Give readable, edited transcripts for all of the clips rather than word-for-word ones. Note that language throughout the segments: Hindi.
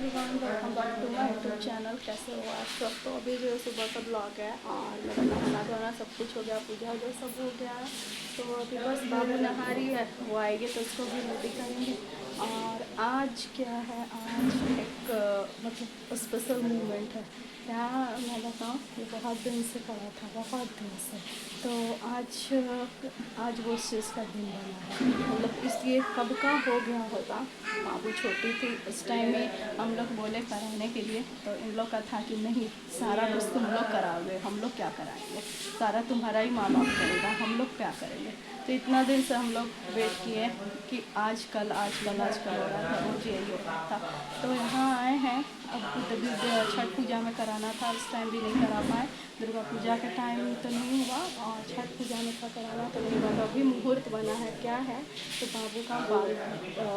Everyone, welcome back to my YouTube channel. कैसे हो आप सब? तो अभी जो है सुबह का ब्लॉग है और मेरा नहाना धोना सब कुछ हो गया, पूजा वूजा सब हो गया। तो अभी बस बाबू नहा रही है, वो आएगी तो उसको भी रेडी करेंगे। और आज क्या है, आज एक मतलब स्पेशल मोमेंट है। क्या मैं बताऊँ, ये बहुत दिन से पड़ा था, बहुत दिन से। तो आज वो उस चीज़ का दिन बना है, मतलब इसलिए कब का हो गया होगा। बाबू छोटी थी उस टाइम में हम लोग बोले कराने के लिए, तो इन लोग का था कि नहीं, सारा कुछ तुम लोग कराओगे, हम लोग क्या कराएंगे, सारा तुम्हारा ही माँ बाप करेगा, हम लोग क्या करेंगे। तो इतना दिन से हम लोग वेट किए कि आजकल आजकल आजकल हो रहा था, रोज यही हो रहा था। तो यहाँ आए हैं। अब तभी छठ पूजा में कराना था, उस टाइम भी नहीं करा पाए। दुर्गा पूजा के टाइम तो नहीं हुआ और छठ पूजा में था कराना तो नहीं हुआ। तो अभी मुहूर्त बना है, क्या है, तो बाबू का बाल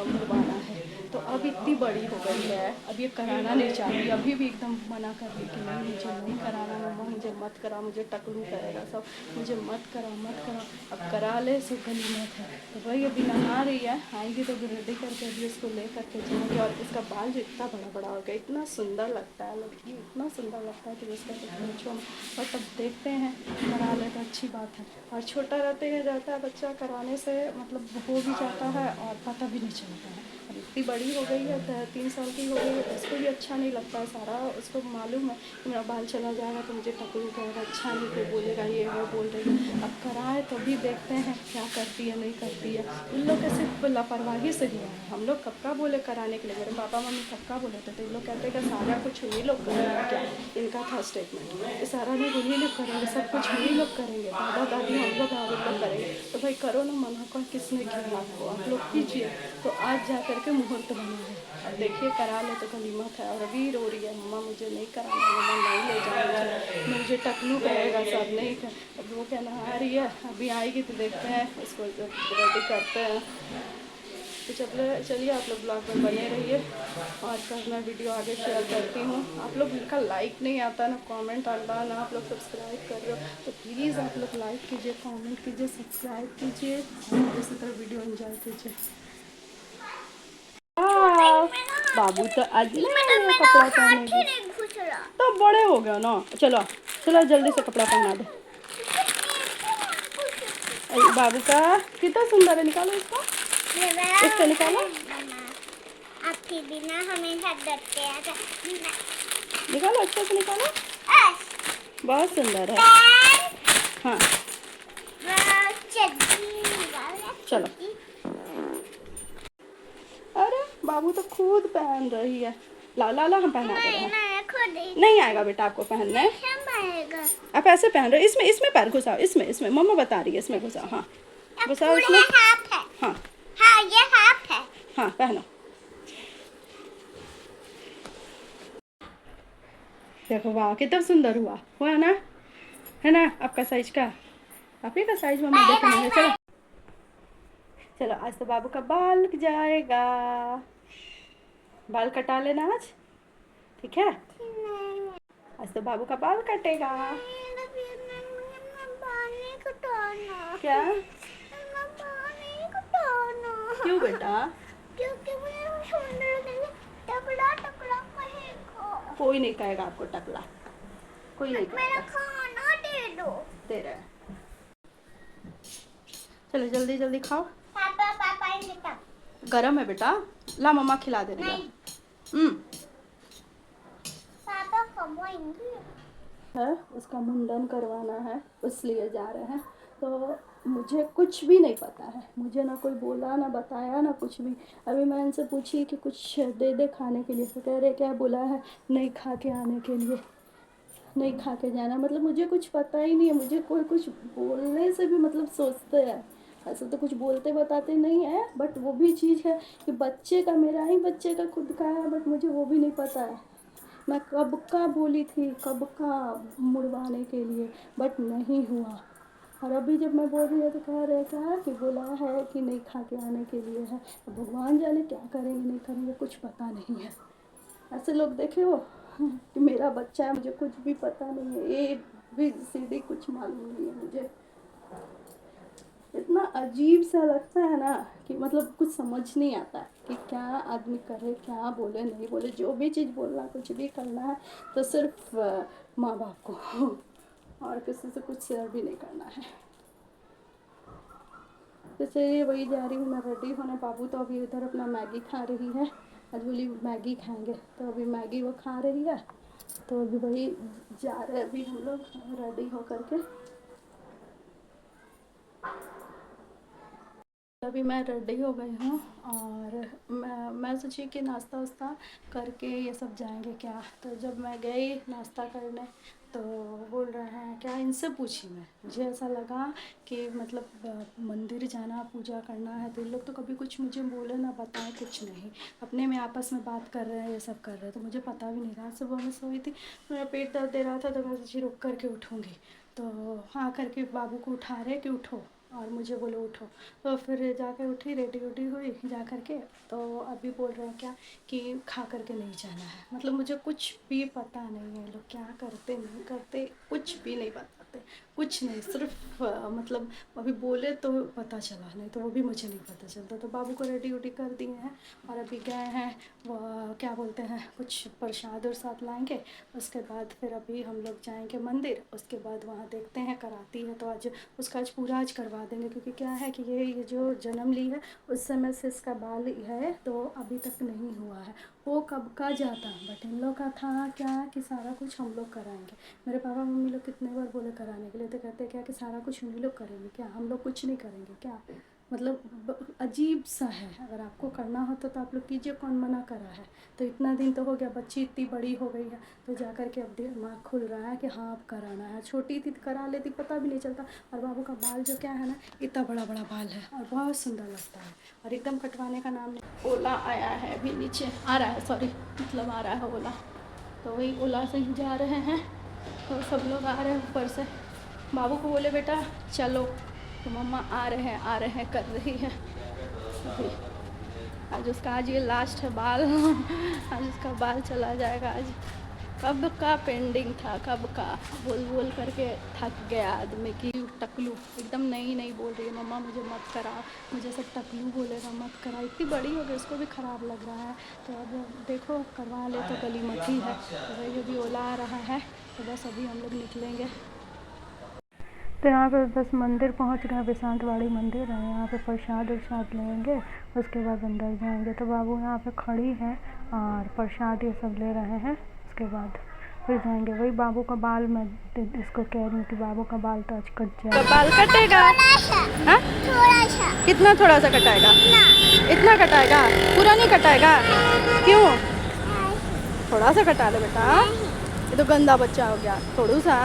मुड़वाना है। तो अब इतनी बड़ी हो गई है, अब ये कराना नहीं चाहती, अभी भी एकदम मना कर रही कि नहीं, मुझे नहीं कराना मम्मा, मुझे मत करा, मुझे टकलू करेगा सब, मुझे मत करा मत करा। अब करा ले सो गनीमत है। तो वही अभी नहा रही है, आएगी तो रेडी करके अभी उसको ले करके जाएंगे। और इसका बाल जो इतना बड़ा बड़ा हो गया, इतना सुंदर लगता है, लड़की इतना सुंदर लगता है कि उसका कुछ पूछो। बट अब देखते हैं, करा ले तो अच्छी बात है। और छोटा रहते ही रहता है बच्चा, कराने से मतलब हो भी जाता है और पता भी नहीं चलता है। अब इतनी बड़ी हो गई है, 3 साल की हो गई है, तो उसको भी अच्छा नहीं लगता है सारा। उसको मालूम है कि मेरा बाल चला जाएगा तो मुझे टकलू करेगा, अच्छा नहीं, कोई बोलेगा, ये वो बोल रही है। अब कराए तो भी देखते हैं क्या करती है नहीं करती है। उन लोग कैसे लापरवाही से हुआ है। हम लोग कब का बोले कराने के लिए, मेरे पापा मम्मी कब का बोले थे, तो इन लोग कहते हैं कि सारा कुछ उन्हीं लोग करेंगे। क्या इनका था स्टेटमेंट कि सारा लोग उन्हीं लोग करेंगे, सब कुछ उन्हीं लोग करेंगे, दादा दादी हम लोग और उन लोग करेंगे। तो भाई करो ना, मना कौन किसने किया आपको, आप लोग कीजिए। तो आज जा करके मुहूर्त बना है, अब देखिए करा ले तो गनीमत है। और अभी रो रही है, मम्मा मुझे नहीं कराना, मम्मा नहीं ले जाओ मुझे टकलू करेगा सब, नहीं कर। अब वो क्या नहा रही है, अभी आएगी तो देखते हैं, उसको रेडी करते हैं। तो चलिए आप लोग ब्लॉग में बने रहिए और कल मैं वीडियो आगे शेयर करती हूँ। आप लोग का लाइक नहीं आता, ना कमेंट आता, ना आप लोग सब्सक्राइब कर रहे हो, तो प्लीज़ आप लोग लाइक कीजिए, कमेंट कीजिए, सब्सक्राइब कीजिए और इसी तरह वीडियो एंजॉय कीजिए। बाबू तो आज नहीं कपड़ा पहनेगी, तो बड़े हो गया ना। चलो चलो जल्दी से कपड़ा पहना दो। बाबू का कितना सुंदर है, निकालो इसको, इसको निकालो, आपके बिना हमेशा डरते हैं। निकालो अच्छे से निकालो, बहुत सुंदर है। हाँ चलो। अरे बाबू तो खुद पहन रही है। ला ला ला, हम पहना दे रहे हैं। नहीं आएगा बेटा आपको पहनने, आप ऐसे पहन रहे हो। इसमें इसमें पैर घुसाओ, इसमें इसमें मम्मा बता रही है, इसमें घुसाओ। हाँ घुसाओ इसमें। हाँ हाँ ये हाफ है। हाँ पहनो। देखो वाह कितना सुंदर हुआ ना, है ना, आपका साइज का, आप ही का साइज मम्मा देखना है। चलो चलो, आज तो बाबू का बाल जाएगा, बाल कटा लेना आज, ठीक है। आज तो बाबू का बाल कटेगा। क्या? क्यों बेटा? क्योंकि मुझे सुंदर लगेगा, टकला टकला कहेगा। कोई नहीं कहेगा आपको टकला, कोई नहीं मेरा कहेगा। खाना दे दो। दे रहे हैं, चलो जल्दी जल्दी खाओ। पापा पापा इनका गरम है बेटा, ला मम्मा खिला दे रही है। पापा खवाएंगे है, उसका मुंडन करवाना है, इसलिए जा रहे हैं। तो मुझे कुछ भी नहीं पता है, मुझे ना कोई बोला ना बताया ना कुछ भी। अभी मैं इनसे पूछी कि कुछ दे दे खाने के लिए, तो कह रहे क्या बोला है, नहीं खा के आने के लिए, नहीं खा के जाना। मतलब मुझे कुछ पता ही नहीं है, मुझे कोई कुछ बोलने से भी मतलब सोचते हैं, ऐसे तो कुछ बोलते बताते नहीं है। बट वो भी चीज़ है कि बच्चे का, मेरा ही बच्चे का खुद का है, बट मुझे वो भी नहीं पता है। मैं कब का बोली थी, कब का मुड़वाने के लिए, बट नहीं हुआ। और अभी जब मैं बोल रही हूँ तो कह रहे क्या कि बोला है कि नहीं खा के आने के लिए है। भगवान जाने क्या करेंगे नहीं करेंगे, कुछ पता नहीं है। ऐसे लोग देखे हो कि मेरा बच्चा है, मुझे कुछ भी पता नहीं है, ये भी सीधी कुछ मालूम नहीं है मुझे। इतना अजीब सा लगता है ना कि मतलब कुछ समझ नहीं आता कि क्या आदमी करे, क्या बोले नहीं बोले। जो भी चीज़ बोलना, कुछ भी करना है तो सिर्फ माँ बाप को और किसी से कुछ शेयर भी नहीं करना है। तो चलिए वही जा रही हूँ मैं रेडी होने। बाबू तो अभी उधर अपना मैगी खा रही है, आज बोली मैगी खाएंगे तो अभी मैगी वो खा रही है। तो अभी वही जा रहे हैं अभी हम लोग रेडी हो करके। अभी मैं रेडी हो गई हूँ और मैं सोची कि नाश्ता वास्ता करके ये सब जाएंगे क्या। तो जब मैं गई नाश्ता करने तो बोल रहे हैं क्या, इनसे पूछी मैं, मुझे ऐसा लगा कि मतलब मंदिर जाना, पूजा करना है तो इन लोग तो कभी कुछ मुझे बोले ना बताए, कुछ नहीं, अपने में आपस में बात कर रहे हैं, ये सब कर रहे हैं। तो मुझे पता भी नहीं रहा। सुबह में सोई थी, मेरा पेट दर्द दे रहा था तो मैं सोची रुक करके उठूँगी। तो हाँ करके बाबू को उठा रहे कि उठो और मुझे बोलो उठो। तो फिर जाकर उठी, रेडी उडी हुई जा कर के। तो अभी बोल रहे हैं क्या कि खा करके नहीं जाना है। मतलब मुझे कुछ भी पता नहीं है लोग क्या करते नहीं करते, कुछ भी नहीं बताते, कुछ नहीं, सिर्फ मतलब अभी बोले तो पता चला, नहीं तो वो भी मुझे नहीं पता चलता। तो बाबू को रेडी उडी कर दिए हैं और अभी गए हैं वो क्या बोलते हैं, कुछ प्रसाद और साथ लाएंगे। उसके बाद फिर अभी हम लोग जाएंगे मंदिर। उसके बाद वहाँ देखते हैं, कराती है तो आज उसका आज पूरा आज करवा देंगे। क्योंकि क्या है कि ये जो जन्म ली है उस समय से इसका बाल है तो अभी तक नहीं हुआ है, वो कब का जाता। बट इन लोग का था क्या कि सारा कुछ हम लोग कराएंगे। मेरे पापा मम्मी लोग कितने बार बोले कराने के लिए, तो कहते क्या कि सारा कुछ उन्हीं लोग करेंगे, क्या हम लोग कुछ नहीं करेंगे क्या। मतलब अजीब सा है। अगर आपको करना होता तो आप लोग कीजिए, कौन मना करा है। तो इतना दिन तो हो गया, बच्ची इतनी बड़ी हो गई है तो जा कर के अब दिमाग खुल रहा है कि हाँ अब कराना है। छोटी थी तो करा लेती, पता भी नहीं चलता। और बाबू का बाल जो क्या है ना, इतना बड़ा बड़ा बाल है और बहुत सुंदर लगता है और एकदम कटवाने का नाम नहीं। ओला आया है अभी, नीचे आ रहा है, सॉरी मतलब आ रहा है ओला। तो वही ओला से ही जा रहे हैं। तो सब लोग आ रहे हैं ऊपर से। बाबू को बोले बेटा चलो, तो मम्मा आ रहे हैं कर रही है अभी। आज उसका आज ये लास्ट है बाल आज उसका बाल चला जाएगा। आज कब का पेंडिंग था, कब का बोल बोल करके थक गया आदमी की। टकलू एकदम नई बोल रही है, मम्मा मुझे मत करा, मुझे सब टकलू बोलेगा, मत करा। इतनी बड़ी हो गई, उसको भी ख़राब लग रहा है। तो अब देखो करवा ले तो गली मत ही है। तो वही अभी ओला आ रहा है तो बस अभी हम लोग निकलेंगे। तो यहाँ पे बस मंदिर पहुँच गए, विशांतवाड़ी मंदिर है। यहाँ पे प्रसाद उरसाद लेंगे, उसके बाद अंदर जाएंगे। तो बाबू यहाँ पे खड़ी है और प्रसाद ये सब ले रहे हैं। उसके बाद फिर जाएंगे। वही बाबू का बाल, मैं इसको कह रही हूँ कि बाबू का बाल तो आज कट जाएगा। बाल कटेगा? हाँ थोड़ा सा। कितना थोड़ा सा कटाएगा? इतना कटाएगा, पूरा नहीं कटाएगा? क्यों? थोड़ा सा कटा ले बेटा, ये तो गंदा बच्चा हो गया। थोड़ा सा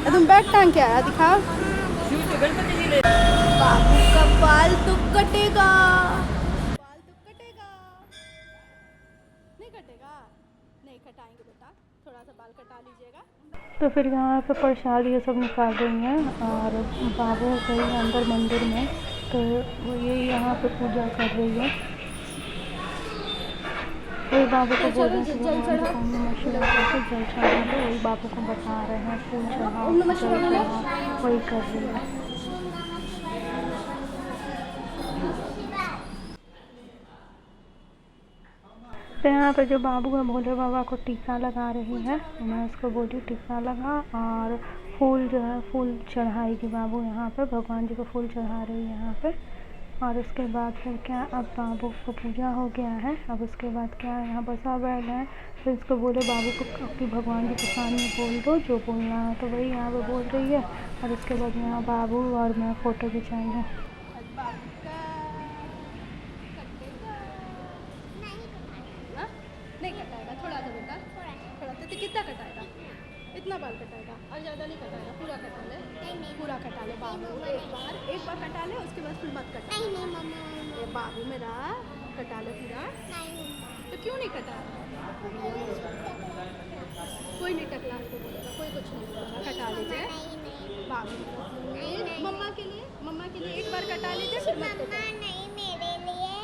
तुम बैग टांग के आया, दिखाओ। बाबू का बाल तो कटेगा, बाल तो कटेगा। नहीं कटेगा? नहीं कटाएंगे बेटा, थोड़ा सा बाल कटा लीजिएगा। तो फिर यहाँ पे प्रसाद ये सब निकाल रही हैं और बाबू गई अंदर मंदिर में। तो वो ये यहाँ पे पूजा कर रही है। वही बाबू को बोल रहे हैं कि जल चढ़ा, जल चढ़ा दो। वही बाबू को बता रहे हैं फूल चढ़ाओ, जल चढ़ाओ, वही कर रही है। तो यहाँ पे जो बाबू है भोले बाबा को टीका लगा रही है। मैं उसको बोली टीका लगा और फूल जो है फूल चढ़ाएगी बाबू। यहाँ पे भगवान जी को फूल चढ़ा रही है यहाँ पे। और उसके बाद फिर क्या, अब बाबू को पूजा हो गया है। अब उसके बाद क्या है, यहाँ पर सब बैठ गए। फिर इसको बोले बाबू को कि भगवान जी के सामने बोल दो जो बोलना है। तो वही यहाँ पे बोल रही है। और उसके बाद यहाँ बाबू और मैं फ़ोटो खिंचाएंगे। नहीं कटाएगा, थोड़ा सा बेटा, थोड़ा तो कितना कटाएगा? इतना बाल कटाएगा और ज़्यादा नहीं कटाएगा, पूरा कटा ले। नहीं पूरा कटा ले बाबू, एक बार कटा ले, उसके बाद फिर मत कटा। नहीं मम्मा, ये बाबू मेरा कटा ले पूरा। नहीं तो क्यों नहीं कटा? कोई नहीं टकला को बोलेगा, कोई कुछ नहीं बोलेगा, कटा लीजिए बाबू। मम्मा के लिए एक बार कटा लीजिए फिर मत कटा। नहीं मेरे लिए,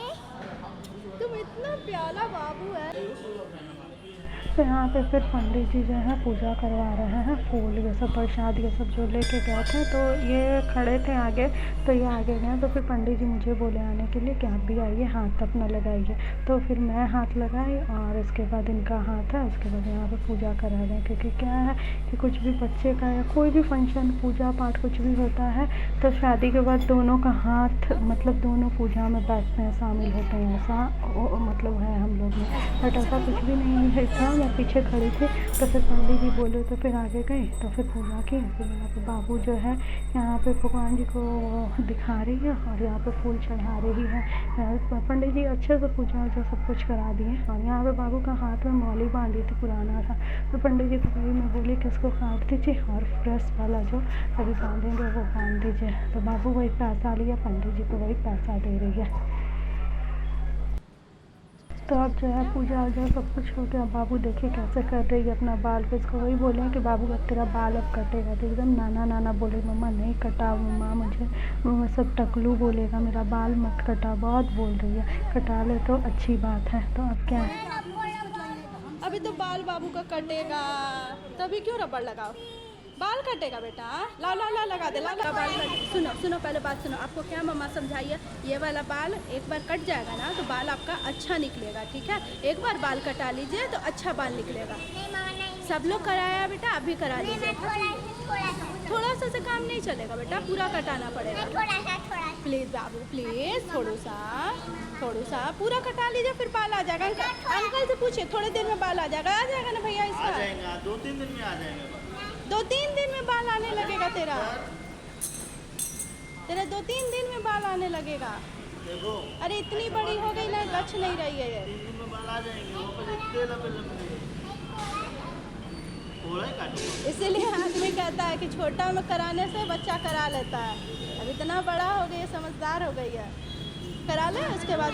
तुम इतना प्यारा बाबू है। तो यहाँ पे फिर पंडित जी जो है पूजा करवा रहे हैं, फूल ये सब प्रसाद ये सब जो लेके गए थे, तो ये खड़े थे आगे, तो ये आगे गए, तो फिर पंडित जी मुझे बोले आने के लिए कि आप भी आइए, हाथ अपना लगाइए। तो फिर मैं हाथ लगाई और उसके बाद इनका हाथ है, उसके बाद यहाँ पे पूजा करा रहे हैं। क्योंकि क्या है कि कुछ भी बच्चे का या कोई भी फंक्शन, पूजा पाठ कुछ भी होता है, तो शादी के बाद दोनों का हाथ मतलब दोनों पूजा में बैठते हैं, शामिल होते हैं, ऐसा मतलब है हम लोग में। बट ऐसा कुछ भी नहीं है था। मैं पीछे खड़ी थी, तो फिर पंडित जी बोले तो फिर आगे गई, तो फिर पूजा की। फिर यहाँ पे बाबू जो है यहाँ पे भगवान जी को दिखा रही है और यहाँ पे फूल चढ़ा रही है। पंडित जी अच्छे से पूजा वूजा सब कुछ करा दिए। और यहाँ पे बाबू का हाथ में मौली बांधी थी, पुराना था, तो पंडित जी को वही मैं बोली कि इसको काट दीजिए और फ्रेश वाला जो अभी बांधेंगे वो बांध दीजिए। तो बाबू वही पैसा लिया, पंडित जी को वही पैसा दे रही है। तो अब जो है पूजा वूजा सब कुछ हो गया। बाबू देखिए कैसे कर रही है अपना बाल को। इसको वही बोले कि बाबू अब तेरा बाल अब कटेगा, तो एकदम नाना नाना बोले मम्मा नहीं कटा मम्मा, मुझे सब टकलू बोलेगा, मेरा बाल मत कटा, बहुत बोल रही है। कटा ले तो अच्छी बात है। तो अब क्या है, अभी तो बाल बाबू का कटेगा, तभी क्यों रबड़ लगाओ, बाल कटेगा बेटा, ला ला ला लगा दे, ला ला बाल सुनो सुनो, पहले बात सुनो। आपको क्या मम्मा समझाइए, ये वाला बाल एक बार कट जाएगा ना तो बाल आपका अच्छा निकलेगा, ठीक है। एक बार बाल कटा लीजिए तो अच्छा बाल निकलेगा। नहीं मामा नहीं, सब लोग कराया बेटा, आप भी करा लीजिए। थोड़ा थोड़ा सा से काम नहीं चलेगा बेटा, पूरा कटाना पड़ेगा। थोड़ा प्लीज़ बाबू प्लीज़, थोड़ा सा पूरा कटा लीजिए, फिर बाल आ जाएगा। अंकल से पूछिए, थोड़े देर में बाल आ जाएगा ना भैया इसका? 2-3 दिन में आ जाएगा। 2-3 दिन में बाल आने लगेगा तेरा 2-3 दिन में बाल आने लगेगा। देखो अरे इतनी बड़ी हो गई ना, लच नहीं रही है ये। 3 दिन में बाल आ जाएंगे, वो पर इतने लंबे थोड़ा ही काटो। इसीलिए आदमी कहता है कि छोटा में कराने से बच्चा करा लेता है। अब इतना बड़ा हो गई है, समझदार हो गई है, करा ले उसके बाद।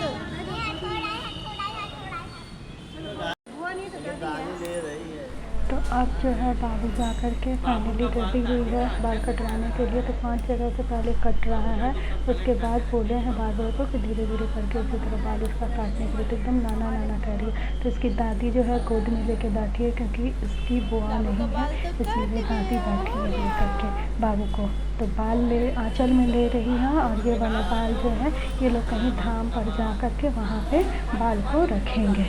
दाने ले रही है। तो अब जो है बाबू जा कर के फाइनली रेडी हुई है बाल कटवाने के लिए। तो 5 जगह से पहले कट रहा है, उसके बाद बोले हैं बार को कि धीरे धीरे करके उसी तरह बाल इसका काटने के लिए। तो एकदम नाना नाना कह रही है। तो इसकी दादी जो है गोद में लेके बैठी है, क्योंकि इसकी बुआ नहीं है, इसलिए दादी बैठी है ले करके बाबू को। तो बाल ले आंचल में ले रही है, और ये वाला बाल जो है ये लोग कहीं धाम पर जा कर के वहाँ पे बाल को रखेंगे।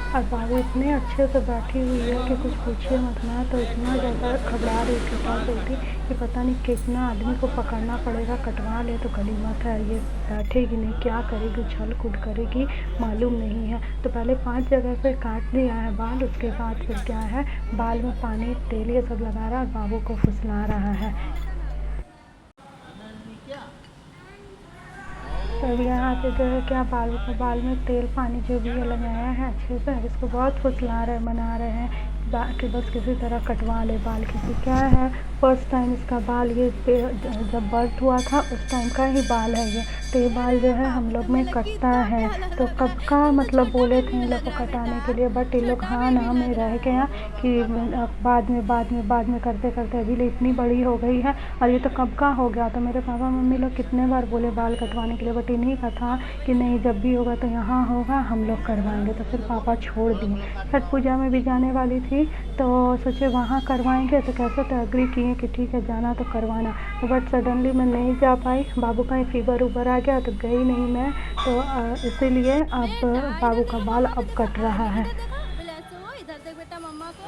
और बाबू इतने अच्छे से बैठी हुई है कि कुछ पूछिए मत ना। तो इतना ज़्यादा घबरा रही थी, डर रही थी कि पता नहीं कितना आदमी को पकड़ना पड़ेगा, कटवा ले तो गनीमत है, ये बैठेगी नहीं, क्या करेगी, उछल कूद करेगी मालूम नहीं है। तो पहले 5 जगह से काट दिया है बाल, उसके बाद फिर क्या है बाल में पानी तेल ये सब लगा रहा है और बाबू को फुसला रहा है। तो यहाँ पे जो है क्या बाल में तेल पानी जो भी है लगाया है अच्छे से, इसको बहुत फुसला रहे मना रहे हैं कि बस किसी तरह कटवा ले बाल। किसी क्या है फर्स्ट टाइम इसका बाल ये जब बर्थ हुआ था उस टाइम का ही बाल है ये। तो ये बाल जो है हम लोग में कटता है, तो कब का मतलब बोले थे इन लोग को कटाने के लिए, बट ये लोग हाँ ना में रह गया कि बाद में करते करते अभी इतनी बड़ी हो गई है। और ये तो कब का हो गया। तो मेरे पापा मम्मी लोग कितने बार बोले बाल कटवाने के लिए, बट इन्हीं का था कि नहीं जब भी होगा तो यहाँ होगा हम लोग करवाएंगे। तो फिर पापा छोड़ दिए। छठ पूजा में भी जाने वाली थी, तो सोचे वहाँ करवाएंगे, तो कैसे तो एग्री किए कि ठीक है जाना तो करवाना। तो बट सडनली मैं नहीं जा पाई, बाबू का फीवर उबर आ गया तो गई नहीं मैं। तो इसीलिए अब बाबू का बाल अब कट रहा है। इधर देख बेटा मम्मा को,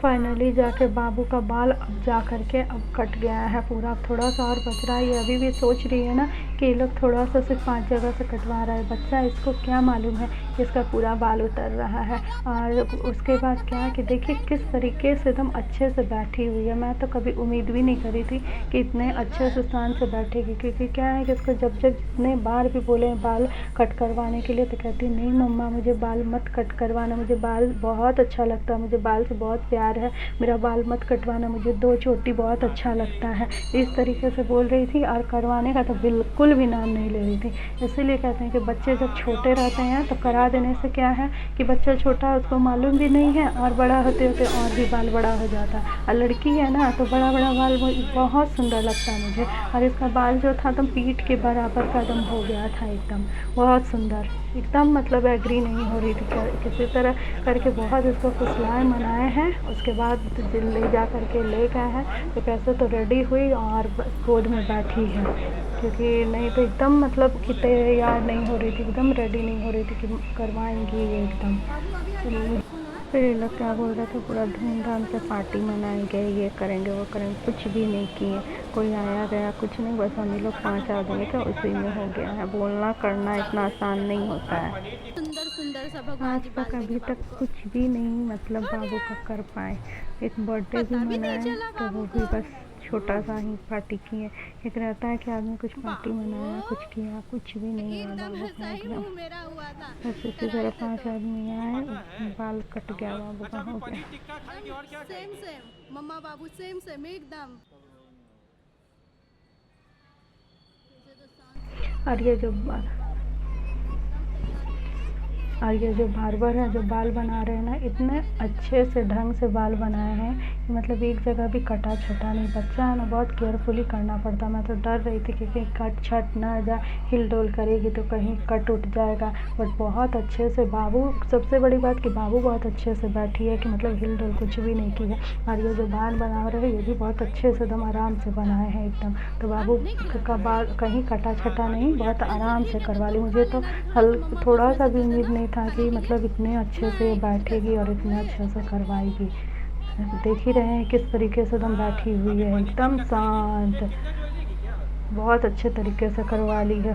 फाइनली जाके बाबू का बाल अब जा कर के अब कट गया है पूरा। थोड़ा सा और बच रहा है। ये अभी भी सोच रही है ना कि ये लोग थोड़ा सा सिर्फ 5 जगह से कटवा रहा है। बच्चा इसको क्या मालूम है कि इसका पूरा बाल उतर रहा है। और उसके बाद क्या है कि देखिए किस तरीके से एकदम अच्छे से बैठी हुई है। मैं तो कभी उम्मीद भी नहीं करी थी कि इतने अच्छे से शान से बैठेगी, क्योंकि क्या है कि इसको जब जितने बार भी बोले बाल कट करवाने के लिए तो कहती नहीं मम्मा मुझे बाल मत कट करवाना, मुझे बाल बहुत अच्छा लगता है, मुझे बाल से बहुत प्यार है, मेरा बाल मत कटवाना, मुझे 2 चोटी बहुत अच्छा लगता है। इस तरीके से बोल रही थी। और करवाने का तो बिल्कुल बिल्कुल भी नाम नहीं ले रही थी। इसीलिए कहते हैं कि बच्चे जब छोटे रहते हैं तो करा देने से क्या है कि बच्चा छोटा है उसको मालूम भी नहीं है और बड़ा होते होते और भी बाल बड़ा हो जाता है। और लड़की है ना तो बड़ा बड़ा बाल बहुत सुंदर लगता है मुझे। और इसका बाल जो था एकदम पीठ के बराबर का एकदम हो गया था, एकदम बहुत सुंदर, एकदम मतलब एग्री नहीं हो रही थी। किसी तरह करके बहुत इसको फुसलाए मनाए हैं, उसके बाद ले जा करके ले गए हैं। तो कैसे तो रेडी हुई और गोद में बैठी है, क्योंकि नहीं तो एकदम मतलब कि तैयार नहीं हो रही थी, एकदम रेडी नहीं हो रही थी कि करवाएंगी ये एकदम। फिर ये लोग क्या बोल रहे थे, पूरा धूमधाम से पार्टी मनाएंगे, ये करेंगे वो करेंगे, कुछ भी नहीं किए। कोई आया गया कुछ नहीं, बस हम लोग 5 आदमी थे उसी में हो गया है। बोलना करना इतना आसान नहीं होता है। सुंदर सुंदर सा भगवान आज जी तक अभी तक कुछ भी नहीं मतलब बाबू का कर पाए। एक बर्थडे भी मनाए तो वो भी बस छोटा सा ही पार्टी किए। एक रहता है कि आदमी कुछ पार्टी मनाया, कुछ किया, कुछ भी नहीं हुआ बाबू का मतलब। मेरा हुआ था। बस इसी तरह 5 आदमी आए, बाल कट गया बाबू का, हो गया। सेम सेम मम्मा बाबू सेम सेम एकदम। और ये जो बार्बर है जो बाल बना रहे हैं ना, इतने अच्छे से ढंग से बाल बनाए हैं कि मतलब एक जगह भी कटा छटा नहीं। बच्चा है ना बहुत केयरफुली करना पड़ता। मैं तो डर रही थी कि कहीं कट छट ना जाए, हिल डोल करेगी तो कहीं कट उठ जाएगा। बट बहुत अच्छे से बाबू, सबसे बड़ी बात कि बाबू बहुत अच्छे से बैठी है कि मतलब हिल डोल कुछ भी नहीं की है। और ये जो बाल बना रहे हैं ये भी बहुत अच्छे से एकदम आराम से बनाए हैं एकदम। तो बाबू का बाल कहीं कटा छटा नहीं, बहुत आराम से करवा ली। मुझे तो थोड़ा सा भी उम्मीद नहीं था कि मतलब इतने अच्छे से बैठेगी और इतने अच्छे से करवाएगी। देख ही रहे हैं किस तरीके से एकदम बैठी हुई है, एकदम शांत, बहुत अच्छे तरीके से करवा ली है।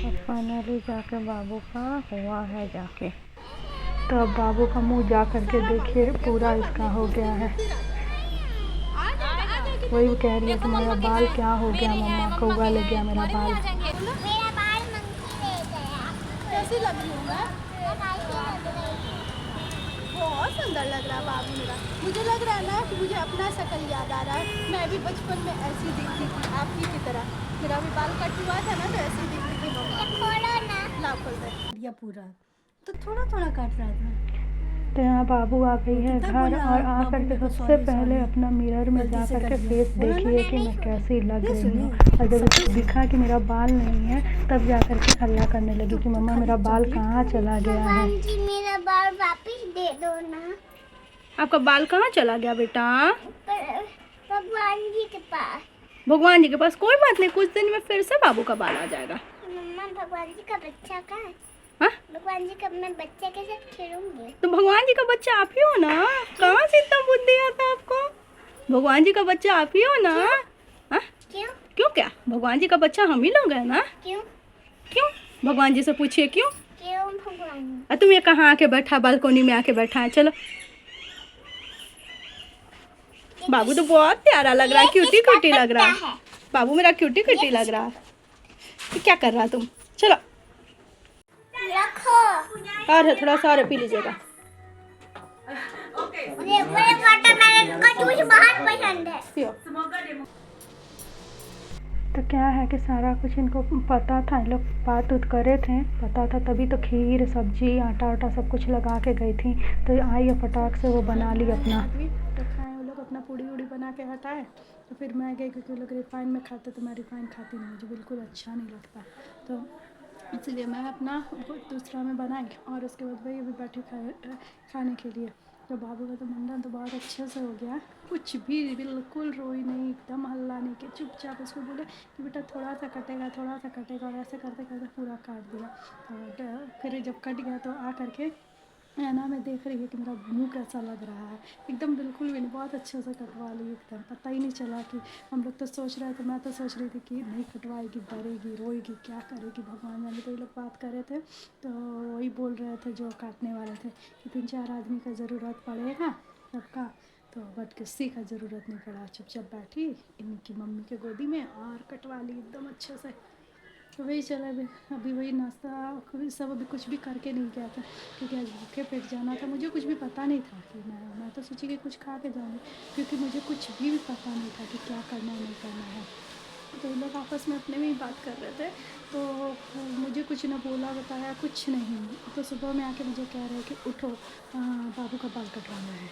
और फाइनली जाके बाबू का हुआ है जाके। तो अब बाबू का मुंह जा करके देखिए पूरा इसका हो गया है। वही कह रही है कि मेरा बाल क्या हो गया मम्मा, कौवा लग गया मेरा बाल। मेरा बाल मंकी ले गया। कैसी लग रही हूँ मैं? कैसी लग रही? बहुत सुंदर लग रहा है बाबू मेरा। मुझे लग रहा है ना कि मुझे अपना शक्ल याद आ रहा है। मैं भी बचपन में ऐसी दिखती थी आपकी की तरह। मेरा भी बाल कट हुआ था ना तो ऐसी दिखती थी मम्मा। खोलो ना। ला खोल दे। या पूरा तो थोड़ा थोड़ा काट रहा था। तो यहाँ बाबू आ गई है घर और आ करके सबसे पहले अपना मिरर में जा करके फेस देखिए कि मैं कैसी लग रही हूँ। और जब उसको दिखा कि मेरा बाल नहीं है तब जा करके हल्ला करने लगी कि मम्मा मेरा बाल कहाँ चला गया है। भगवान जी मेरा बाल वापस दे दो ना। आपका बाल कहाँ चला गया बेटा? भगवान जी के पास। भगवान जी के पास? कोई बात नहीं, कुछ दिन में फिर से बाबू का बाल आ जाएगा। मम्मा भगवान जी का बच्चा कहाँ है? हाँ? भगवान जी का मैं बच्चे के साथ खेलूंगी। तो भगवान जी का बच्चा आप ही हो ना? कहाँ से इतना बुद्धि आता आपको? भगवान जी का बच्चा आप ही हो ना? हाँ? क्यों? क्यों क्या? भगवान जी का बच्चा हम ही लोग हैं ना? क्यों? क्यों? भगवान जी से पूछिए क्यों? क्यों भगवान जी? तुम ये कहाँ आके बैठा, बालकोनी में आके बैठा है? चलो। बाबू तो बहुत प्यारा लग रहा है, क्यूटी क्यूटी लग रहा है। बाबू मेरा क्यूटी क्यूटी लग रहा है। क्या कर रहा है तुम? चलो रखो। और थोड़ा सा और पी लीजिएगा। मुझे वाटरमेलन का जूस बहुत पसंद है। पियो। तो क्या है कि सारा कुछ इनको पता था, इन लोग बात उत करे थे, पता था तभी तो खीर सब्जी आटा वाटा सब कुछ लगा के गई थी। तो आई और फटाक से वो बना ली अपना। तो खाए वो लोग अपना पूड़ी उड़ी बना के हटाए। तो फिर मैं गई क्योंकि वो लोग रिफाइन में खाते, तो मैं रिफाइन खाती नहीं, मुझे बिल्कुल अच्छा नहीं लगता। तो इसलिए मैं अपना दूसरा में बनाई और उसके बाद वही अभी बैठी खाने के लिए। तो बाबू का तो मुंडन तो बहुत अच्छे से हो गया, कुछ भी बिल्कुल रोई नहीं, एकदम हल्ला नहीं किया, चुपचाप उसको बोले कि बेटा थोड़ा सा कटेगा थोड़ा सा कटेगा, और ऐसे करते करते पूरा काट दिया। तो फिर जब कट गया तो आ करके ना मैं देख रही है कि मेरा मुंह कैसा लग रहा है, एकदम बिल्कुल भी नहीं, बहुत अच्छे से कटवा ली एकदम, पता ही नहीं चला कि हम लोग तो सोच रहे थे, मैं तो सोच रही थी कि नहीं कटवाएगी, डरेगी, रोएगी, क्या करेगी भगवान जाने। तो ये लोग बात कर रहे थे तो वही बोल रहे थे जो काटने वाले थे कि 3-4 आदमी का ज़रूरत पड़ेगा सबका, तो बट किसी का ज़रूरत नहीं पड़ा, चुपचाप बैठी इनकी मम्मी के गोदी में और कटवा ली एकदम अच्छे से। तो वही चला अभी वही नाश्ता सब अभी कुछ भी करके नहीं गया था क्योंकि आज भूखे पेट जाना था। मुझे कुछ भी पता नहीं था कि मैं तो सोची कि कुछ खा के जाऊँगी, क्योंकि मुझे कुछ भी पता नहीं था कि क्या करना है नहीं करना है। तो इन लोग आपस में अपने में ही बात कर रहे थे, तो मुझे कुछ ना बोला बताया कुछ नहीं। तो सुबह में आके मुझे कह रहे हैं कि उठो बाबू का बाल कटवाना है।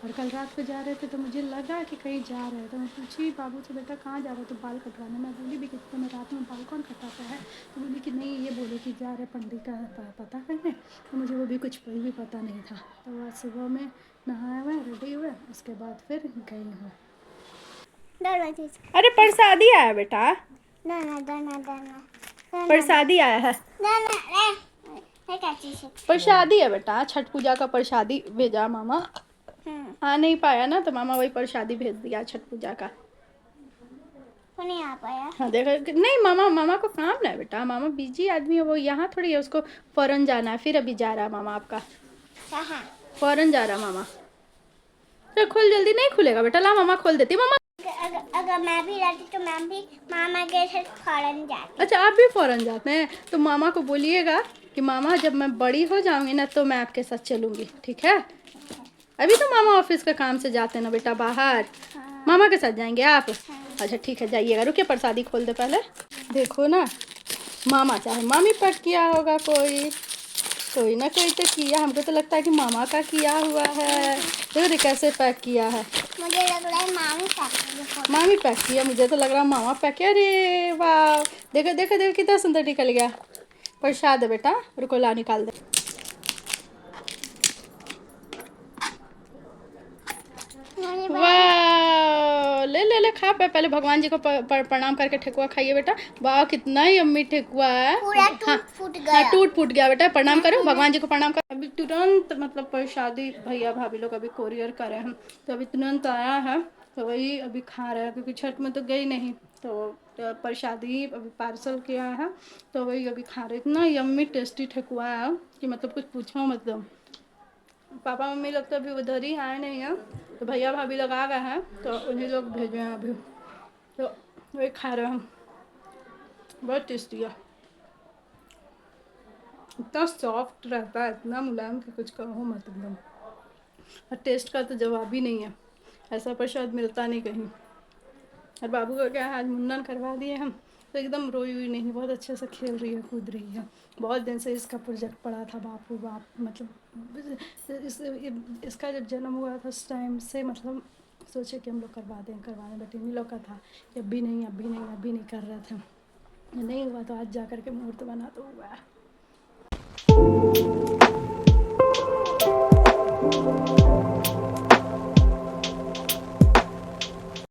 और कल रात को जा रहे थे तो मुझे लगा कि कहीं जा रहे हैं, तो मैं पूछी बाबू से, बेटा कहाँ जा रहे हो? तो बाल कटवाने। मैं बोली भी कितने में रात में बाल कौन कटाता है? तो बोली कि नहीं, ये बोले कि जा रहे पंडित का पता करने। तो मुझे वो भी कुछ भी पता नहीं था। तो आज सुबह में नहाया हुआ रेडी हुआ, उसके बाद फिर गई हूँ। अरे प्रसादी आया बेटा, प्रसादी आया है, प्रसादी है बेटा, छठ पूजा का प्रसादी भेजा मामा। आ नहीं पाया ना तो मामा वही प्रसादी भेज दिया छठ पूजा का। नहीं आ पाया। हाँ देखो, नहीं मामा को काम ना है बेटा, मामा बिजी आदमी है, वो यहाँ थोड़ी है, उसको फौरन जाना है। फिर अभी जा रहा है मामा आपका, कहाँ? फौरन जा रहा है मामा। तो खोल, जल्दी नहीं खुलेगा बेटा, ला मामा खोल देती। मामा अगर मैं भी रहती तो मैं भी मामा के साथ फौरन जाती। अच्छा आप भी फौरन जाते हैं? तो मामा को बोलिएगा कि मामा जब मैं बड़ी हो जाऊंगी ना तो मैं आपके साथ चलूंगी, ठीक है? अभी तो मामा ऑफिस का काम से जाते हैं ना बेटा बाहर। हाँ। मामा के साथ जाएंगे आप? हाँ। अच्छा ठीक है, जाइएगा। रुकिए प्रसादी खोल दे पहले। देखो ना, मामा चाहे मामी पैक किया होगा, कोई ना कोई तो किया। हमको तो लगता है कि मामा का किया हुआ है। देखो कैसे पैक किया है। मुझे लग रहा है मामी पैक की। मामी पैक किया, मुझे तो लग रहा है मामा पैक किया। अरे वाह, देखो देखो देखो कितना सुंदर निकल गया। प्रसाद है बेटा, रुको ला निकाल दे। वाह, ले ले ले खा पे, पहले भगवान जी को प्रणाम करके ठेकुआ खाइए बेटा। वाह कितना ही यम्मी ठेकुआ है। पूरा टूट गया। टूट फूट गया बेटा। प्रणाम करो भगवान जी को, प्रणाम करो। अभी तुरंत मतलब प्रसादी भैया भाभी लोग अभी कोरियर करे हैं, तो अभी तुरंत आया है, तो वही अभी खा रहे हैं, क्योंकि छठ में तो गई नहीं, तो प्रसादी अभी पार्सल किया है, तो वही अभी खा रहे। इतना यम्मी टेस्टी ठेकुआ है कि मतलब कुछ पूछो मतलब। पापा मम्मी लोग तो अभी उधर ही आए नहीं हैं, तो भैया भाभी लोग आ गए हैं, तो उन्हीं लोग भेजे हैं अभी, तो वही खा रहे हैं। बहुत टेस्टी है, इतना सॉफ्ट रहता है, इतना मुलायम कि कुछ कहो मत एकदम। और टेस्ट का तो जवाब ही नहीं है, ऐसा प्रसाद मिलता नहीं कहीं। और बाबू का क्या आज मुंडन करवा दिए हम, तो एकदम रोई हुई नहीं, बहुत अच्छे से खेल रही है, कूद रही है। बहुत दिन से इसका प्रोजेक्ट पड़ा था, बापू बाप, मतलब इसका जब जन्म हुआ था उस टाइम से मतलब सोचे कि हम लोग करवा दें, बट इन्हीं लोग का था कि अभी नहीं कर रहे थे। नहीं हुआ तो आज जा कर के मुहूर्त बना तो हुआ है।